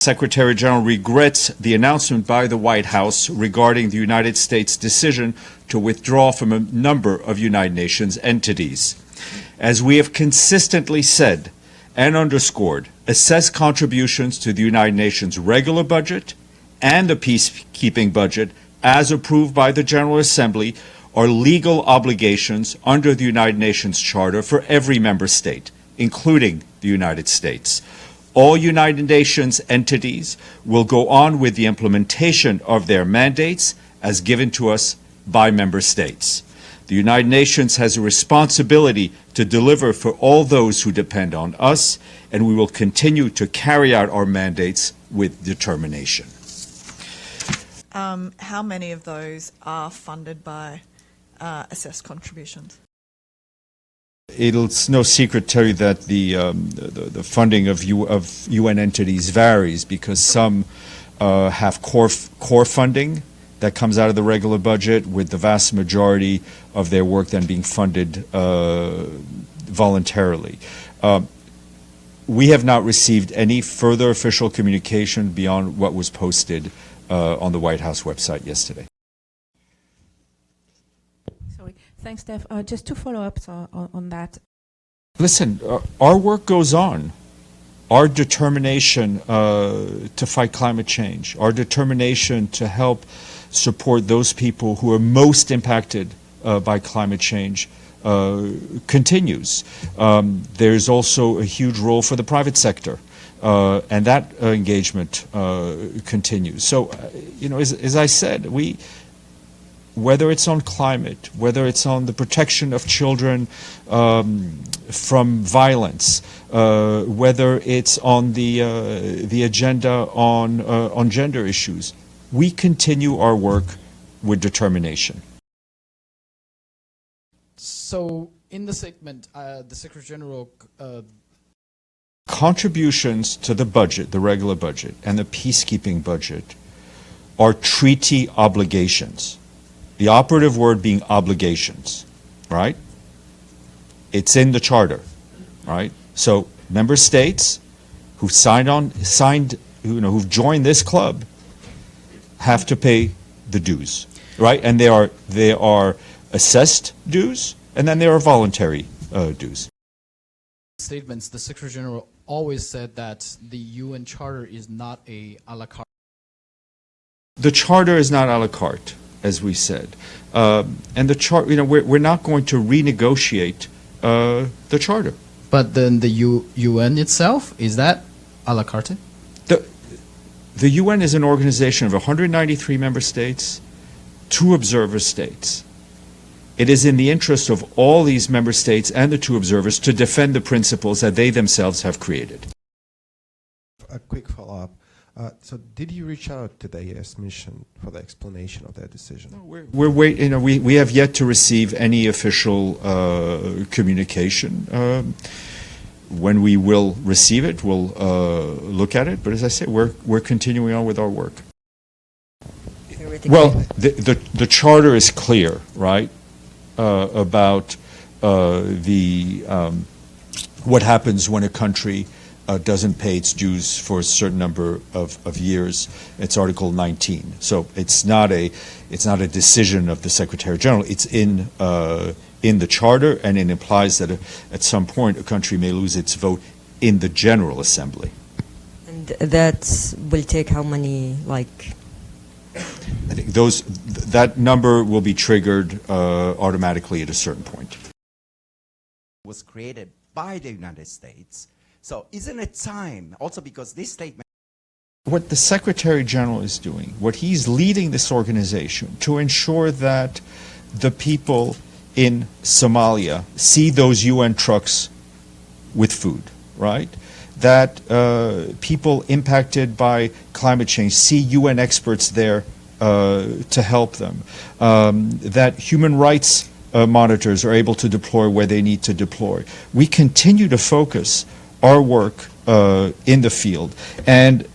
Secretary General regrets the announcement by the White House regarding the United States' decision to withdraw from a number of United Nations entities. As we have consistently said and underscored, assess contributions to the United Nations regular budget and the peacekeeping budget as approved by the General Assembly are legal obligations under the United Nations Charter for every member state, including the United States. All United Nations entities will go on with the implementation of their mandates as given to us by member states. The United Nations has a responsibility to deliver for all those who depend on us, and we will continue to carry out our mandates with determination. How many of those are funded by assessed contributions? It's no secret, Terry, that the funding of UN entities varies because some have core funding that comes out of the regular budget, with the vast majority of their work then being funded voluntarily. We have not received any further official communication beyond what was posted on the White House website yesterday. Thanks, Steph. Just to follow up on that. Listen, our work goes on. Our determination to fight climate change, our determination to help support those people who are most impacted by climate change continues. There's also a huge role for the private sector, and that engagement continues. So, as I said, whether it's on climate, whether it's on the protection of children from violence, whether it's on the agenda on gender issues, we continue our work with determination. So, in the statement, the Secretary General contributions to the budget, the regular budget, and the peacekeeping budget are treaty obligations. The operative word being obligations, right? It's in the charter, right? So member states who've who've joined this club have to pay the dues, right? And they are assessed dues, and then there are voluntary dues. Statements, the Secretary General always said that the UN Charter is not a la carte. The charter is not a la carte, as we said, and the chart. We're not going to renegotiate the charter. But then the UN itself, is that a la carte? The UN is an organization of 193 member states, 2 observer states. It is in the interest of all these member states and the 2 observers to defend the principles that they themselves have created. A quick follow-up. So did you reach out to the AS mission for the explanation of their decision? No, we're waiting. We have yet to receive any official communication. When we will receive it, we'll look at it. But as I say, we're continuing on with our work. Well, the charter is clear, right, about what happens when a country doesn't pay its dues for a certain number of years. It's Article 19. So it's not a decision of the Secretary General. It's in the Charter, and it implies that at some point a country may lose its vote in the General Assembly. And that will take how many, like? I think that number will be triggered automatically at a certain point. Was created by the United States. So isn't it time, also because this statement... What the Secretary General is doing, what he's leading this organization to ensure that the people in Somalia see those UN trucks with food, right? That people impacted by climate change see UN experts there to help them. That human rights monitors are able to deploy where they need to deploy. We continue to focus our work in the field. And,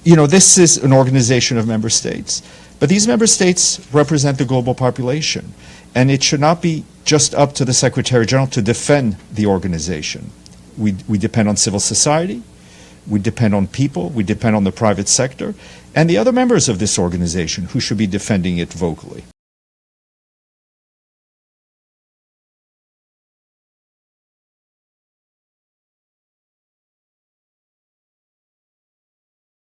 this is an organization of member states. But these member states represent the global population. And it should not be just up to the Secretary General to defend the organization. We depend on civil society. We depend on people, we depend on the private sector, and the other members of this organization who should be defending it vocally.